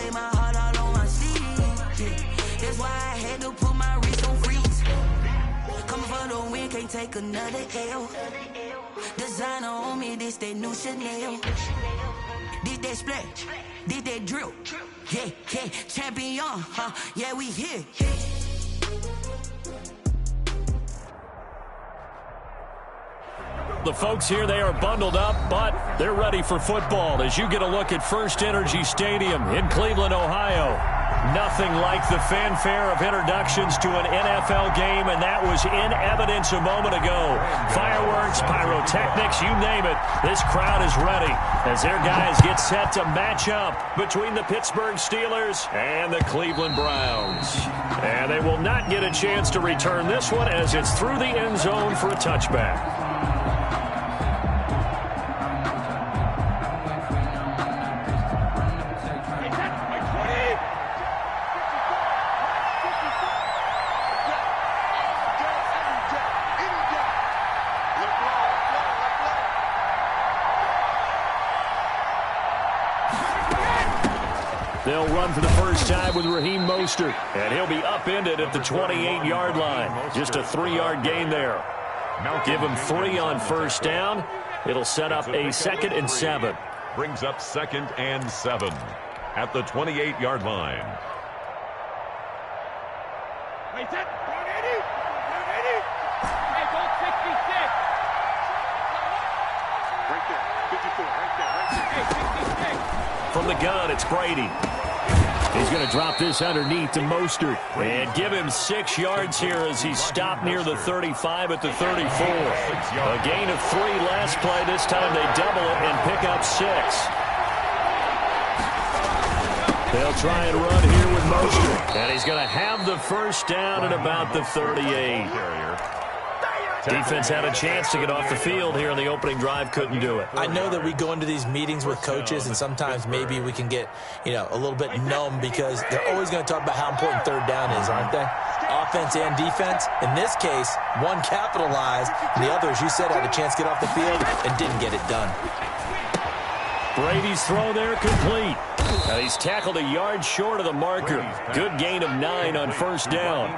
weigh my heart all on my sleeve. Yeah. That's why I had to put my wrist on freeze. Coming for the win, can't take another L. Designer on me, this that new Chanel. This that splash, this that drill. Yeah, yeah, champion, huh? Yeah, we here. The folks here, they are bundled up, but they're ready for football as you get a look at First Energy Stadium in Cleveland, Ohio. Nothing like the fanfare of introductions to an NFL game, and that was in evidence a moment ago. Fireworks, pyrotechnics, you name it. This crowd is ready as their guys get set to match up between the Pittsburgh Steelers and the Cleveland Browns. And they will not get a chance to return this one as it's through the end zone for a touchback. They'll run for the first time with Raheem Mostert, and he'll be upended at the 28-yard line. Just a 3-yard gain there. Give him 3 on first down. It'll set up a 2nd and 7. Brings up 2nd and 7 at the 28-yard line. Wait, that 180? 180? Hey, go 66. Right there, 54, right there. Hey, 66. From the gun, it's Brady. He's going to drop this underneath to Mostert and give him 6 yards here as he's stopped near the 35 at the 34. A gain of 3 last play. This time they double it and pick up 6. They'll try and run here with Mostert, and he's going to have the first down at about the 38. Defense had a chance to get off the field here in the opening drive, couldn't do it. I know that we go into these meetings with coaches, and sometimes maybe we can get, a little bit numb because they're always going to talk about how important third down is, aren't they? Offense and defense. In this case, one capitalized, and the other, as you said, had a chance to get off the field and didn't get it done. Brady's throw there complete. Now he's tackled a yard short of the marker. Good gain of 9 on first down.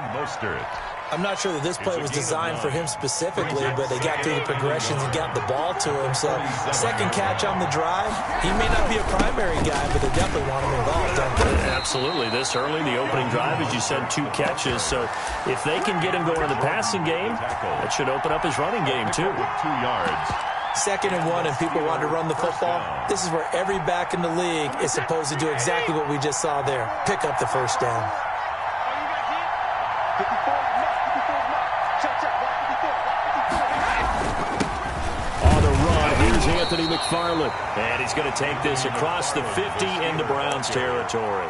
I'm not sure that this play was designed for him specifically, but they got through the progressions and got the ball to him. So, second catch on the drive. He may not be a primary guy, but they definitely want him involved, don't they? Absolutely. This early, the opening drive, as you said, 2 catches. So, if they can get him going in the passing game, that should open up his running game, too. 2 yards. 2nd and 1, and people want to run the football. This is where every back in the league is supposed to do exactly what we just saw there. Pick up the first down. Anthony McFarland, and he's going to take this across the 50 into Browns territory.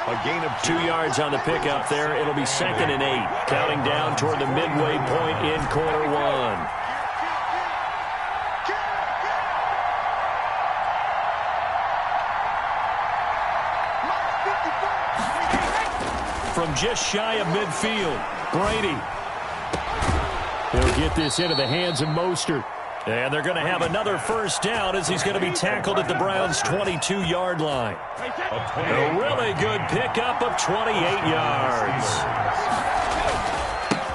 A gain of 2 yards on the pickup there. It'll be 2nd and 8, counting down toward the midway point in quarter 1. From just shy of midfield, Brady. He'll get this into the hands of Mostert. And they're going to have another first down as he's going to be tackled at the Browns' 22-yard line. A really good pickup of 28 yards.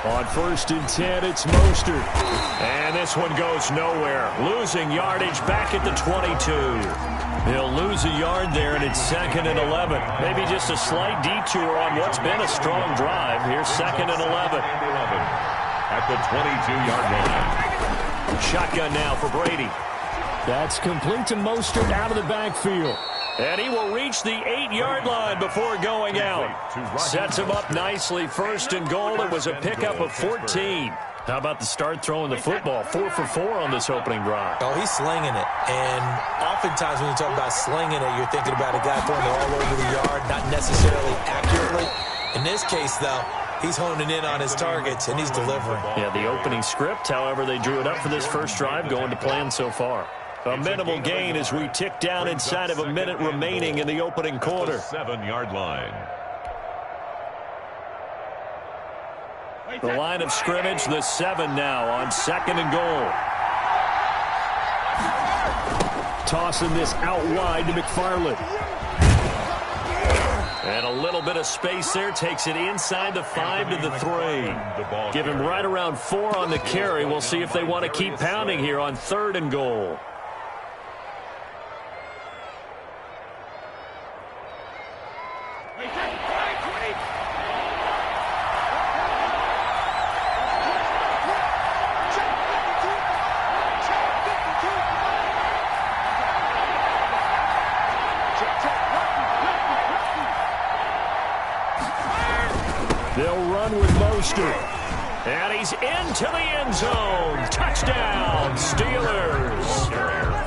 On 1st and 10, it's Mostert. And this one goes nowhere. Losing yardage back at the 22. He'll lose a yard there, and it's 2nd and 11. Maybe just a slight detour on what's been a strong drive. Here's 2nd and 11. At the 22-yard line. Shotgun now for Brady. That's complete to Mostert out of the backfield. And he will reach the 8-yard line before going out. Sets him up nicely. 1st and goal. It was a pickup of 14. How about the start throwing the football? 4 for 4 on this opening drive. Oh, he's slinging it. And oftentimes when you talk about slinging it, you're thinking about a guy throwing it all over the yard, not necessarily accurately. In this case, though, he's honing in on his targets, and he's delivering. Yeah, the opening script, however, they drew it up for this first drive, going to plan so far. A minimal gain as we tick down inside of a minute remaining in the opening quarter. 7-yard line. The line of scrimmage, the 7 now on 2nd and goal. Tossing this out wide to McFarland. And a little bit of space there. Takes it inside the 5 to the 3. Give him right around 4 on the carry. We'll see if they want to keep pounding here on 3rd and goal. They'll run with Mostert. And he's into the end zone. Touchdown, Steelers.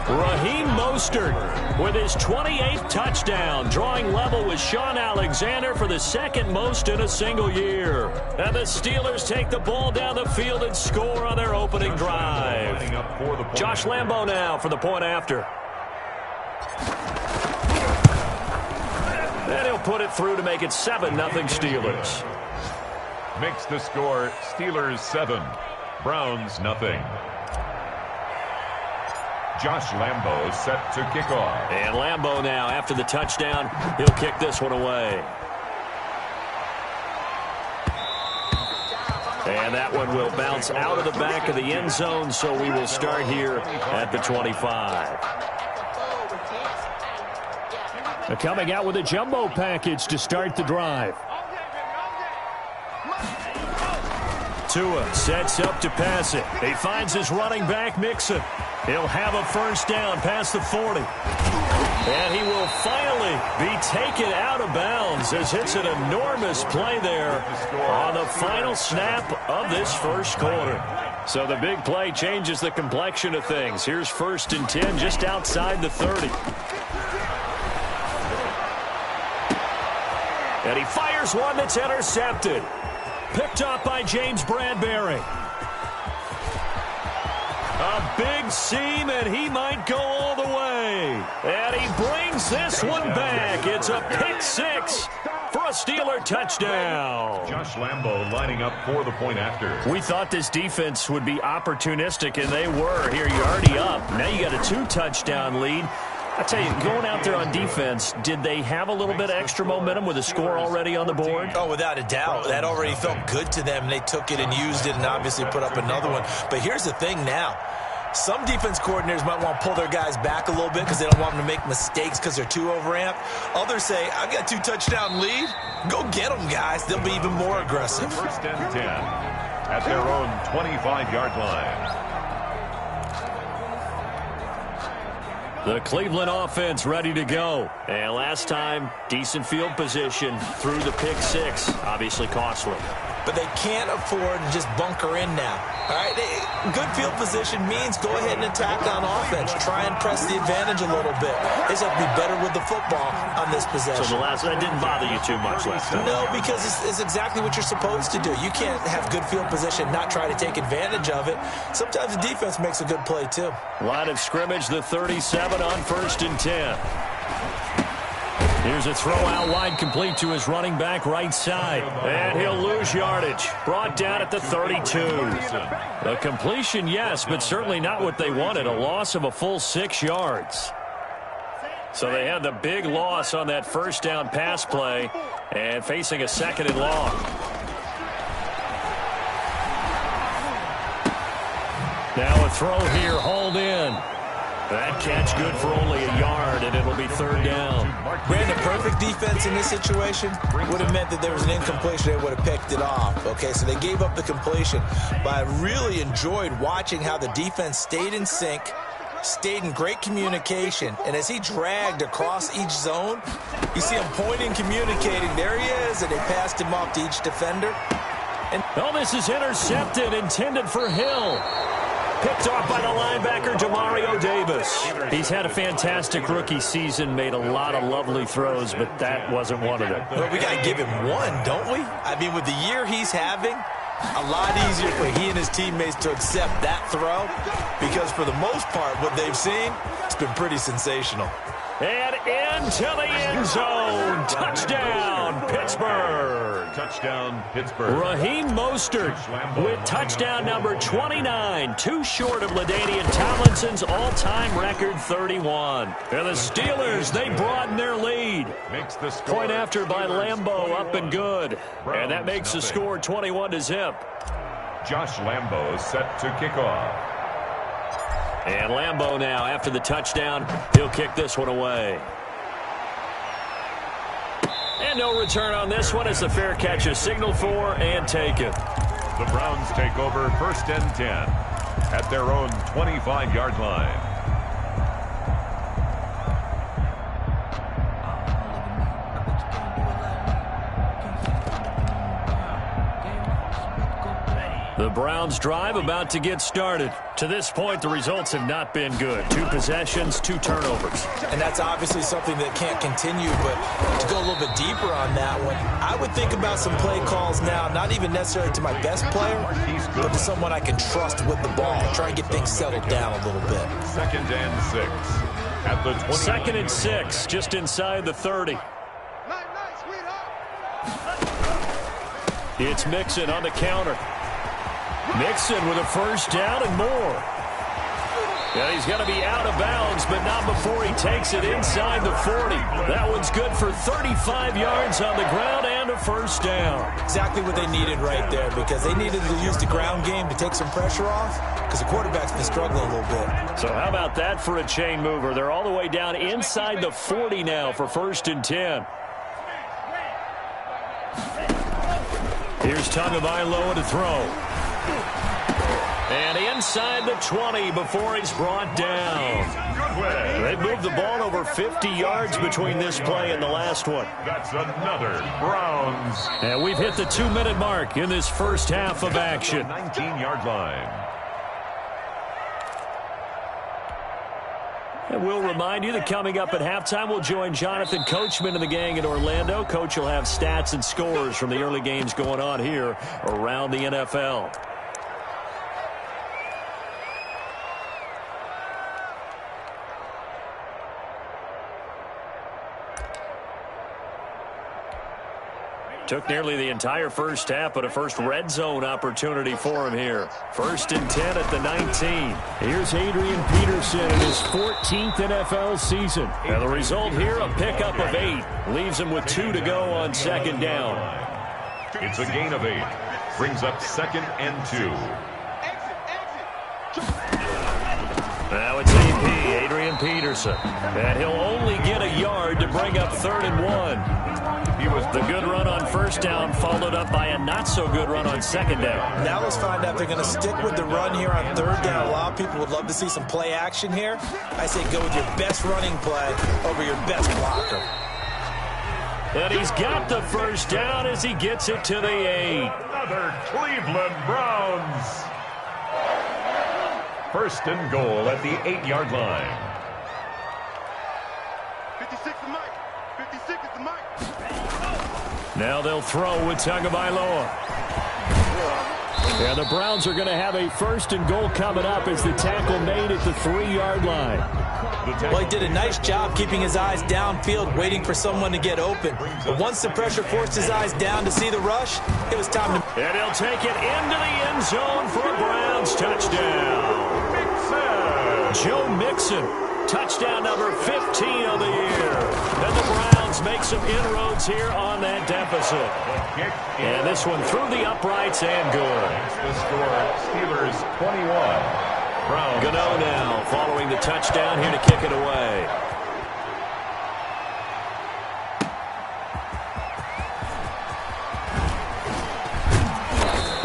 Raheem Mostert with his 28th touchdown, drawing level with Sean Alexander for the 2nd most in a single year. And the Steelers take the ball down the field and score on their opening drive. Josh Lambo now for the point after. And he'll put it through to make it 7-0 Steelers. Makes the score Steelers 7, Browns nothing. Josh Lambo set to kick off. And Lambo now, after the touchdown, he'll kick this one away. And that one will bounce out of the back of the end zone, so we will start here at the 25. Coming out with a jumbo package to start the drive. Tua sets up to pass it. He finds his running back, Mixon. He'll have a first down past the 40. And he will finally be taken out of bounds as it's an enormous play there on the final snap of this first quarter. So the big play changes the complexion of things. Here's 1st and 10 just outside the 30. And he fires one that's intercepted. Picked up by James Bradbury. A big seam, and he might go all the way. And he brings this one back. It's a pick 6 for a Steeler touchdown. Josh Lambo lining up for the point after. We thought this defense would be opportunistic, and they were. Here, you're already up. Now you got a 2-touchdown lead. I tell you, going out there on defense, did they have a little bit of extra momentum with a score already on the board? Oh, without a doubt. That already felt good to them. They took it and used it and obviously put up another one. But here's the thing now. Some defense coordinators might want to pull their guys back a little bit because they don't want them to make mistakes because they're too overamped. Others say, I've got a 2-touchdown lead. Go get them, guys. They'll be even more aggressive. 1st and 10 at their own 25-yard line. The Cleveland offense ready to go. And last time, decent field position through the pick 6. Obviously costly. But they can't afford to just bunker in now. All right, good field position means go ahead and attack on offense. Try and press the advantage a little bit. They just have to be better with the football on this possession. So that didn't bother you too much last time? No, because it's exactly what you're supposed to do. You can't have good field position, not try to take advantage of it. Sometimes the defense makes a good play, too. Line of scrimmage, the 37 on 1st and 10. Here's a throw out wide, complete to his running back right side. And he'll lose yardage. Brought down at the 32. A completion, yes, but certainly not what they wanted. A loss of a full 6 yards. So they had the big loss on that first down pass play and facing a 2nd and long. Now a throw here, hauled in. That catch good for only a yard, and it'll be 3rd down. Brandon, perfect defense in this situation would have meant that there was an incompletion. They would have picked it off. Okay, so they gave up the completion. But I really enjoyed watching how the defense stayed in sync, stayed in great communication, and as he dragged across each zone, you see him pointing, communicating. There he is, and they passed him off to each defender. And this is intercepted, intended for Hill. Picked off by the linebacker, Demario Davis. He's had a fantastic rookie season, made a lot of lovely throws, but that wasn't one of them. Well, we got to give him one, don't we? I mean, with the year he's having, a lot easier for he and his teammates to accept that throw because for the most part, what they've seen, it's been pretty sensational. And into the end zone. Touchdown, Pittsburgh. Touchdown, Pittsburgh. Raheem Mostert with touchdown number 29, too short of LaDainian Tomlinson's all-time record 31. And the Steelers, they broaden their lead. Point after by Lambeau, up and good. And that makes the score 21-0. Josh Lambeau is set to kick off. And Lambeau now, after the touchdown, he'll kick this one away. And no return on this one as the fair catch is signaled for and taken. The Browns take over 1st and 10 at their own 25-yard line. The Browns drive about to get started. To this point, the results have not been good. 2 possessions, 2 turnovers. And that's obviously something that can't continue, but to go a little bit deeper on that one, I would think about some play calls now, not even necessarily to my best player, but to someone I can trust with the ball. Try and get things settled down a little bit. 2nd and 6 at the 20. 2nd and 6, just inside the 30. It's Mixon on the counter. Mixon with a first down and more. Yeah, he's going to be out of bounds, but not before he takes it inside the 40. That one's good for 35 yards on the ground and a first down. Exactly what they needed right there, because they needed to use the ground game to take some pressure off, because the quarterback's been struggling a little bit. So how about that for a chain mover? They're all the way down inside the 40 now for 1st and 10. Here's Tagovailoa to throw. And inside the 20 before he's brought down. They moved the ball over 50 yards between this play and the last one. That's another Browns. And we've hit the 2-minute mark in this first half of action. 19-yard line. And we'll remind you that coming up at halftime, we'll join Jonathan Coachman and the gang in Orlando. Coach will have stats and scores from the early games going on here around the NFL. Took nearly the entire first half, but a first red zone opportunity for him here. 1st and 10 at the 19. Here's Adrian Peterson in his 14th NFL season. And the result here, a pickup of 8. Leaves him with 2 to go on 2nd down. It's a gain of 8. Brings up 2nd and 2. Now it's AP, Adrian Peterson. And he'll only get a yard to bring up 3rd and 1. The good run on first down followed up by a not-so-good run on 2nd down. Now let's find out if they're going to stick with the run here on 3rd down. A lot of people would love to see some play action here. I say go with your best running play over your best blocker. And he's got the first down as he gets it to the 8. Another Cleveland Browns. 1st and goal at the 8-yard line. 56 is Mike. 56 is the Mike. Now they'll throw with Tagovailoa. And the Browns are going to have a 1st and goal coming up as the tackle made at the 3-yard line. Well, he did a nice job keeping his eyes downfield, waiting for someone to get open. But once the pressure forced his eyes down to see the rush, it was time to... And he'll take it into the end zone for a Browns touchdown. Joe Mixon, touchdown number 15 of the year. And the Browns make some inroads here on that deficit. And this one through the uprights and good. The score, Steelers 21. Browns. Gano now following the touchdown here to kick it away.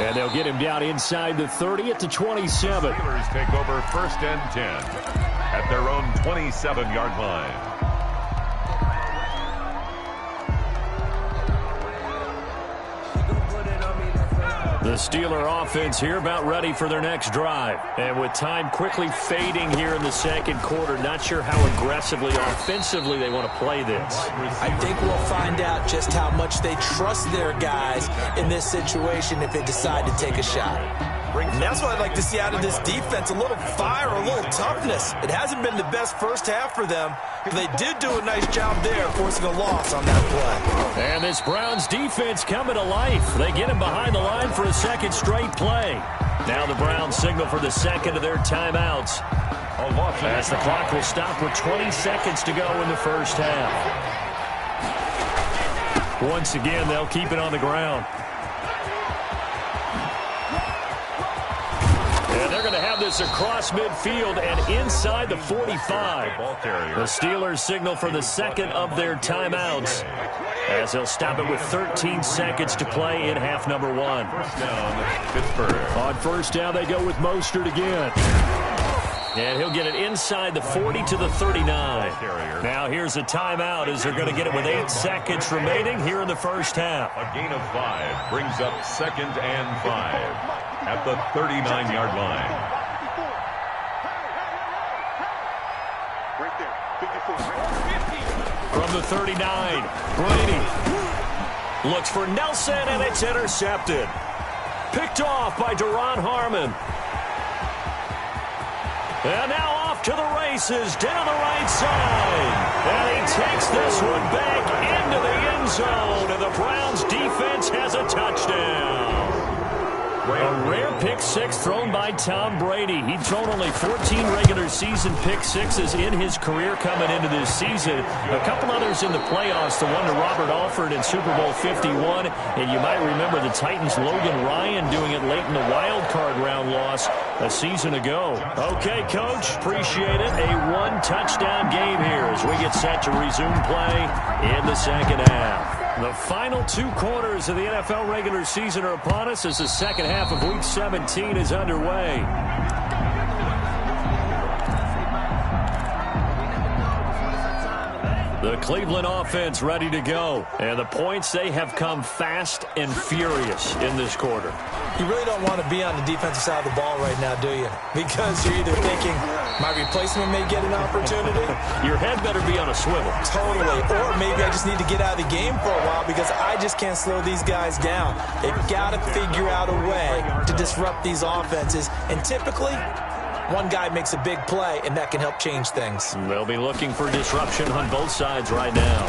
And they'll get him down inside the 30 at the 27. Steelers take over 1st and 10 at their own 27-yard line. The Steeler offense here about ready for their next drive. And with time quickly fading here in the 2nd quarter, not sure how aggressively, offensively they want to play this. I think we'll find out just how much they trust their guys in this situation if they decide to take a shot. And that's what I'd like to see out of this defense, a little fire, a little toughness. It hasn't been the best first half for them, but they did do a nice job there forcing a loss on that play. And this Browns defense coming to life. They get him behind the line for a second straight play. Now the Browns signal for the second of their timeouts, as the clock will stop with 20 seconds to go in the first half. Once again, they'll keep it on the ground. And they're going to have this across midfield and inside the 45. The Steelers signal for the second of their timeouts, as they'll stop it with 13 seconds to play in half number one. First down, Pittsburgh. On first down, they go with Mostert again. And he'll get it inside the 40 to the 39. Now here's a timeout as they're going to get it with 8 seconds remaining here in the first half. A gain of 5 brings up 2nd and 5 at the 39-yard line. Right there. 54. From the 39, Brady looks for Nelson, and it's intercepted. Picked off by Duron Harmon. And now off to the races down the right side. And he takes this one back into the end zone. And the Browns defense has a touchdown. A rare pick six thrown by Tom Brady. He'd thrown only 14 regular season pick sixes in his career coming into this season. A couple others in the playoffs, the one to Robert Alford in Super Bowl 51. And you might remember the Titans' Logan Ryan doing it late in the wild card round loss a season ago. Okay, Coach, appreciate it. A one-touchdown game here as we get set to resume play in the second half. The final 2 quarters of the NFL regular season are upon us as the second half of Week 17 is underway. The Cleveland offense ready to go. And the points, they have come fast and furious in this quarter. You really don't want to be on the defensive side of the ball right now, do you? Because you're either thinking, my replacement may get an opportunity. Your head better be on a swivel. Totally. Or maybe I just need to get out of the game for a while because I just can't slow these guys down. They've got to figure out a way to disrupt these offenses. And typically, one guy makes a big play, and that can help change things. They'll be looking for disruption on both sides right now.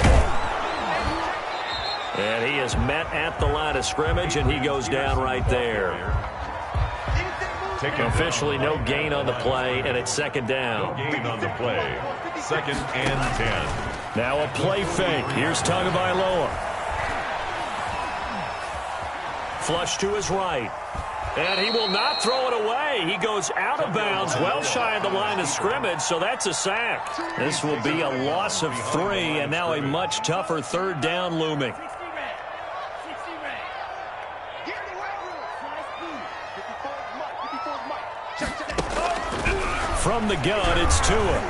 And he is met at the line of scrimmage, and he goes down right there. Officially no gain on the play, and it's second down. No gain on the play. 2nd and 10. Now a play fake. Here's Tagovailoa. Flush to his right. And he will not throw it away. He goes out of bounds, well shy of the line of scrimmage, so that's a sack. This will be a loss of 3, and now a much tougher third down looming. From the gun, it's Tua.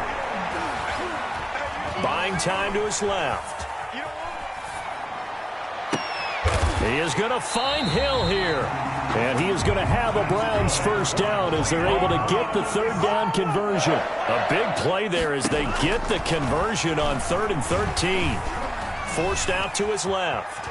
Buying time to his left. He is going to find Hill here. And he is going to have a Browns first down as they're able to get the third down conversion. A big play there as they get the conversion on 3rd and 13. Forced out to his left.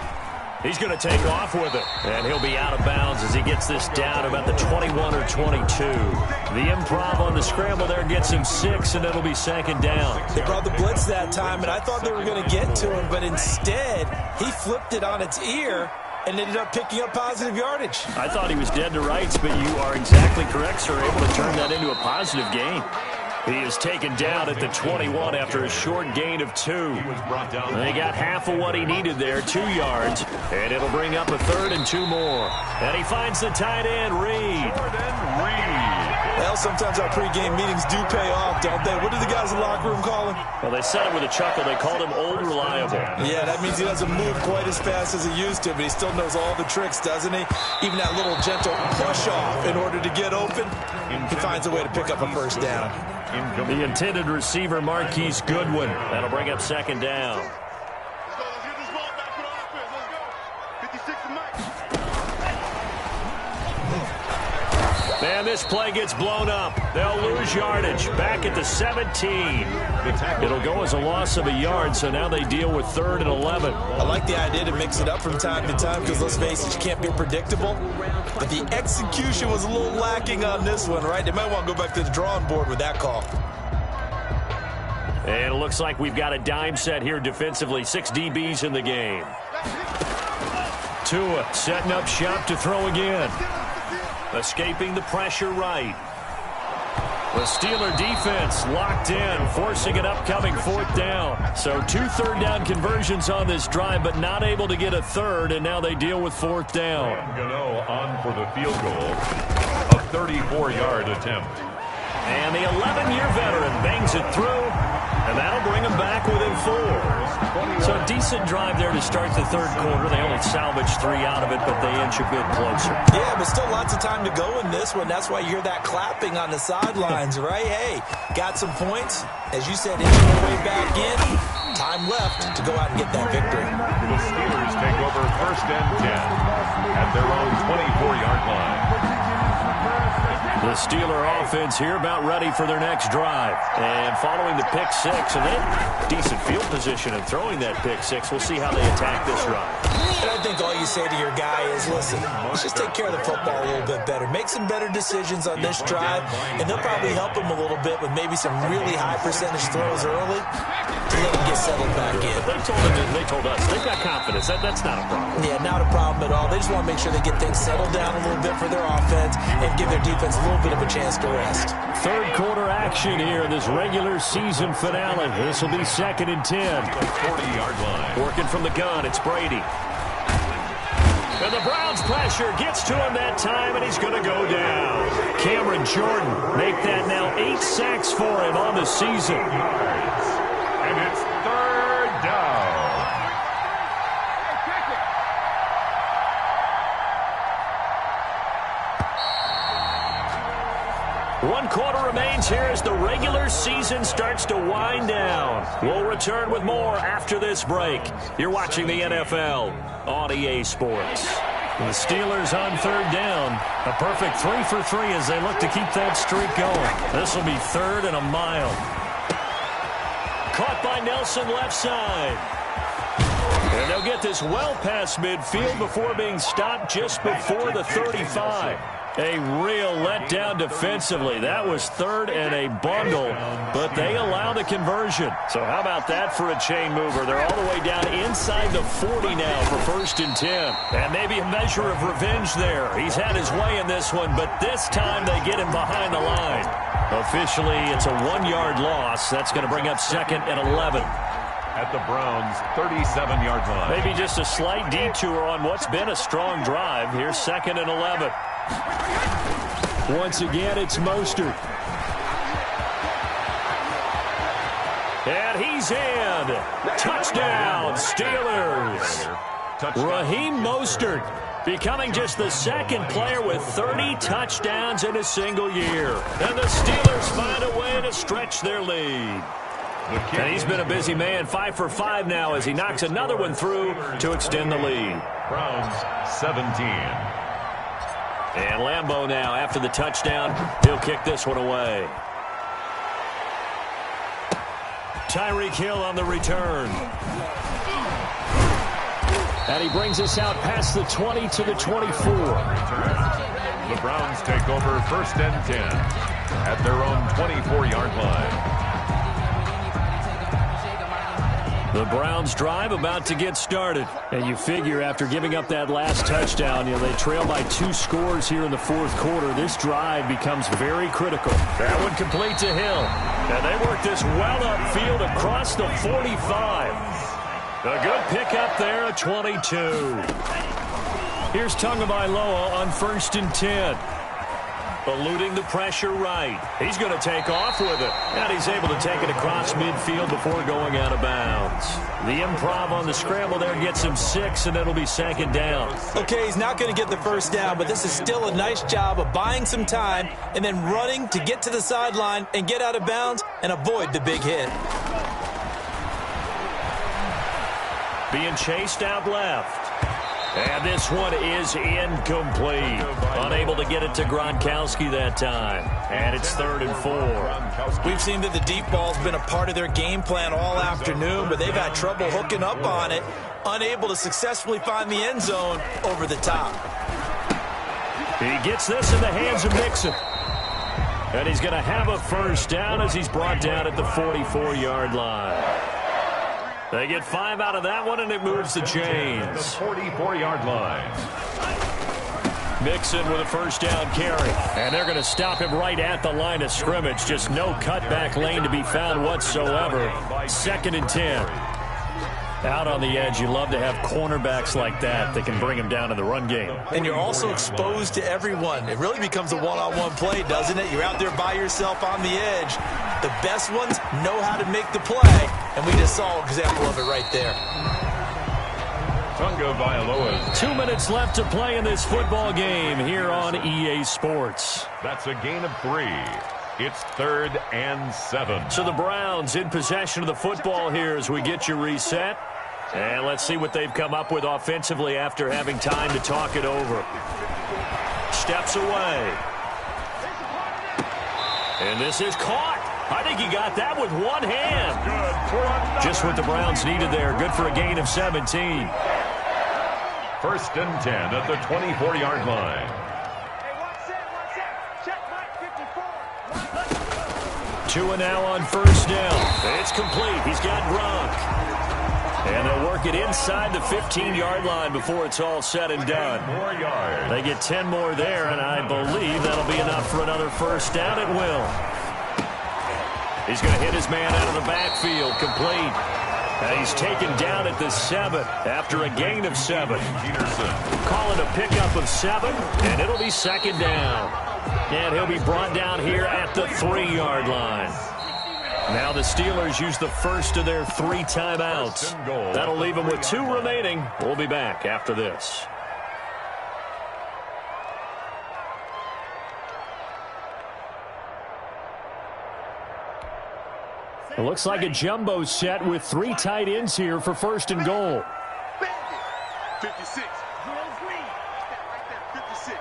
He's going to take off with it. And he'll be out of bounds as he gets this down about the 21 or 22. The improv on the scramble there gets him 6, and it'll be second down. They brought the blitz that time, and I thought they were going to get to him, but instead he flipped it on its ear and ended up picking up positive yardage. I thought he was dead to rights, but you are exactly correct, sir. Able to turn that into a positive gain. He is taken down at the 21 after a short gain of 2. They got half of what he needed there, 2 yards, and it'll bring up a 3rd and 2 more. And he finds the tight end, Reed. Well, sometimes our pregame meetings do pay off, don't they? What do the guys in the locker room call him? Well, they said it with a chuckle. They called him Old Reliable. Yeah, that means he doesn't move quite as fast as he used to, but he still knows all the tricks, doesn't he? Even that little gentle push-off in order to get open, he finds a way to pick up a first down. The intended receiver, Marquise Goodwin. That'll bring up second down. Let's get this ball back for the offense. Let's go. 56 and Mike. And And this play gets blown up. They'll lose yardage. Back at the 17. It'll go as a loss of a yard, so now they deal with 3rd and 11. I like the idea to mix it up from time to time because, let's face it, you can't be predictable. But the execution was a little lacking on this one, right? They might want to go back to the drawing board with that call. And it looks like we've got a dime set here defensively. 6 DBs in the game. Tua setting up shop to throw again. Escaping the pressure right. The Steeler defense locked in, forcing an upcoming 4th down. So 2 third-down conversions on this drive, but not able to get a 3rd, and now they deal with 4th down. Gano on for the field goal. A 34-yard attempt. And the 11-year veteran bangs it through, and that'll bring them back within 4. So a decent drive there to start the 3rd quarter. They only salvaged 3 out of it, but they inch a bit closer. Yeah, but still lots of time to go in this one. That's why you hear that clapping on the sidelines, right? Hey, got some points. As you said, inching their way back in. Time left to go out and get that victory. The Steelers take over 1st and 10 at their own 24-yard line. The Steeler offense here about ready for their next drive. And following the pick 6, and then decent field position and throwing that pick 6, we'll see how they attack this drive. And I think all you say to your guy is, listen, let's just take care of the football a little bit better. Make some better decisions on this drive, and they'll probably help him a little bit with maybe some really high percentage throws early to let him get settled back in. They told us they've got confidence. That's not a problem. Yeah, not a problem at all. They just want to make sure they get things settled down a little bit for their offense and give their defense a little bit of a chance to rest. 3rd quarter action here in this regular season finale. This will be 2nd and 10. 40-yard line. Working from the gun, it's Brady. And the Browns pressure gets to him that time, and he's going to go down. Cameron Jordan make that now 8 sacks for him on the season. And it's 3rd down. One quarter remains here as the regular season starts to wind down. We'll return with more after this break. You're watching the NFL on EA Sports. The Steelers on 3rd down. A perfect 3 for 3 as they look to keep that streak going. This will be 3rd and a mile. Caught by Nelson left side. And they'll get this well past midfield before being stopped just before the 35. A real letdown defensively. That was 3rd and a bundle, but they allow the conversion. So how about that for a chain mover? They're all the way down inside the 40 now for 1st and 10. And maybe a measure of revenge there. He's had his way in this one, but this time they get him behind the line. Officially, it's a 1-yard loss. That's going to bring up 2nd and 11. At the Browns' 37-yard line. Maybe just a slight detour on what's been a strong drive. Here's 2nd and 11. Once again, it's Mostert. And he's in. Touchdown, Steelers. Raheem Mostert becoming just the 2nd player with 30 touchdowns in a single year. And the Steelers find a way to stretch their lead. And he's been a busy man, 5 for 5 now as he knocks another one through to extend the lead. Browns 17. And Lambeau now, after the touchdown, he'll kick this one away. Tyreek Hill on the return. And he brings us out past the 20 to the 24. The Browns take over 1st and 10 at their own 24-yard line. The Browns drive about to get started. And you figure after giving up that last touchdown, they trail by 2 scores here in the 4th quarter. This drive becomes very critical. That one complete to Hill. And they work this well upfield across the 45. A good pickup there at 22. Here's Tagovailoa on 1st and 10. Eluding the pressure right. He's going to take off with it. And he's able to take it across midfield before going out of bounds. The improv on the scramble there gets him 6, and it'll be 2nd down. Okay, he's not going to get the 1st down, but this is still a nice job of buying some time and then running to get to the sideline and get out of bounds and avoid the big hit. Being chased out left. And this one is incomplete. Unable to get it to Gronkowski that time. And it's 3rd and 4. We've seen that the deep ball's been a part of their game plan all afternoon, but they've had trouble hooking up on it, unable to successfully find the end zone over the top. He gets this in the hands of Mixon. And he's going to have a first down as he's brought down at the 44-yard line. They get 5 out of that one, and it moves the chains. The 44-yard line. Mixon with a first down carry. And they're going to stop him right at the line of scrimmage. Just no cutback lane to be found whatsoever. 2nd and 10. Out on the edge, you love to have cornerbacks like that that can bring him down in the run game. And you're also exposed to everyone. It really becomes a one-on-one play, doesn't it? You're out there by yourself on the edge. The best ones know how to make the play, and we just saw an example of it right there. Tunga Vailoa. 2 minutes left to play in this football game here on EA Sports. That's a gain of 3. It's 3rd and 7. So the Browns in possession of the football here as we get you reset. And let's see what they've come up with offensively after having time to talk it over. Steps away. And this is caught. I think he got that with one hand. Just what the Browns needed there. Good for a gain of 17. 1st and 10 at the 24-yard line. Tua now on first down. It's complete. He's got Gronk. And they'll work it inside the 15-yard line before it's all said and done. 10 more yards. They get 10 more there, and I believe that'll be enough for another first down. It will. He's going to hit his man out of the backfield. Complete. And he's taken down at the 7 after a gain of 7. Calling a pickup of 7, and it'll be 2nd down. And he'll be brought down here at the 3-yard line. Now the Steelers use the first of their 3 timeouts. That'll leave them with 2 remaining. We'll be back after this. It looks like a jumbo set with 3 tight ends here for 1st and goal. 56. 56.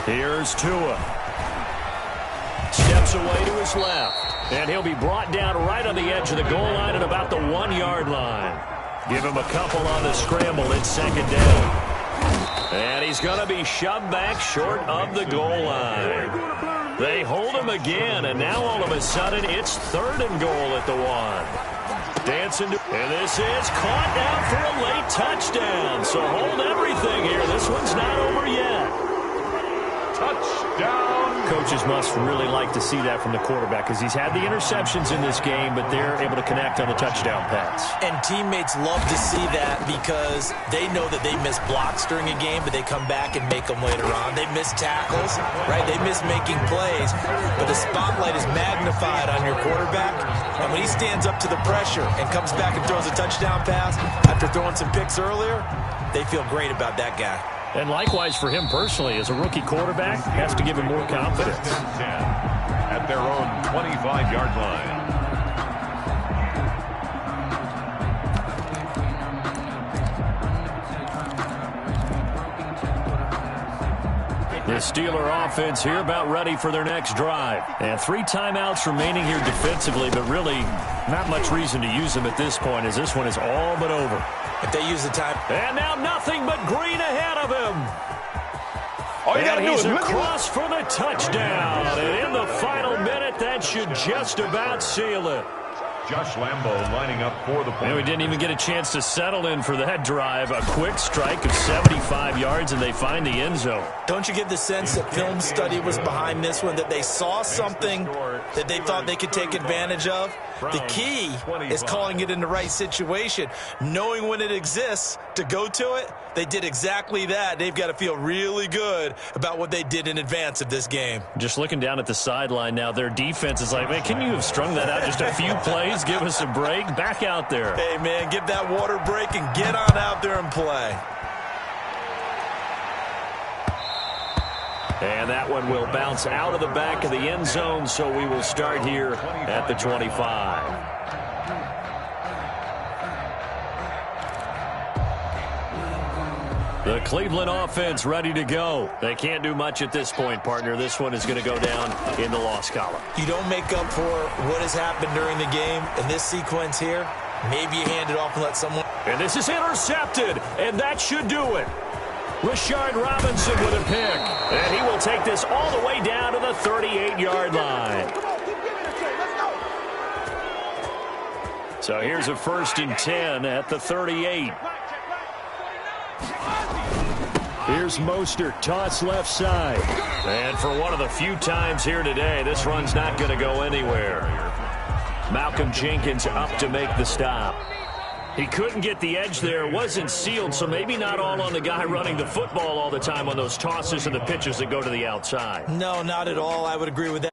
Here's Tua. Steps away to his left. And he'll be brought down right on the edge of the goal line at about the 1-yard line. Give him a couple on the scramble. It's 2nd down. And he's going to be shoved back short of the goal line. They hold him again, and now all of a sudden it's 3rd and goal at the 1. Dancing to, and this is caught down for a late touchdown. So hold everything here. This one's not over yet. Touchdown. Coaches must really like to see that from the quarterback because he's had the interceptions in this game, but they're able to connect on the touchdown pass. And teammates love to see that because they know that they miss blocks during a game, but they come back and make them later on. They miss tackles, right? They miss making plays, but the spotlight is magnified on your quarterback, and when he stands up to the pressure and comes back and throws a touchdown pass after throwing some picks earlier, they feel great about that guy. And likewise for him personally, as a rookie quarterback, has to give him more confidence. 10 at their own 25-yard line. The Steeler offense here about ready for their next drive. And 3 timeouts remaining here defensively, but really not much reason to use them at this point as this one is all but over. If they use the time. And now nothing but green ahead of him. All you got to do is across for the touchdown. And in the final minute, that should just about seal it. Josh Lambo lining up for the point. And we didn't even get a chance to settle in for that drive. A quick strike of 75 yards, and they find the end zone. Don't you get the sense that film study was behind this one, that they saw something that they thought they could take advantage of? The key is calling it in the right situation. Knowing when it exists to go to it, they did exactly that. They've got to feel really good about what they did in advance of this game. Just looking down at the sideline now, their defense is like, man, can you have strung that out just a few plays? Give us a break. Back out there. Hey, man, give that water break and get on out there and play. And that one will bounce out of the back of the end zone, so we will start here at the 25. The Cleveland offense ready to go. They can't do much at this point, partner. This one is going to go down in the loss column. You don't make up for what has happened during the game. In this sequence here, maybe you hand it off and let someone. And this is intercepted, and that should do it. Rashard Robinson with a pick. And he will take this all the way down to the 38-yard line. So here's a 1st and 10 at the 38. Here's Mostert, toss left side. And for one of the few times here today, this run's not going to go anywhere. Malcolm Jenkins up to make the stop. He couldn't get the edge there, wasn't sealed, so maybe not all on the guy running the football all the time on those tosses and the pitches that go to the outside. No, not at all. I would agree with that.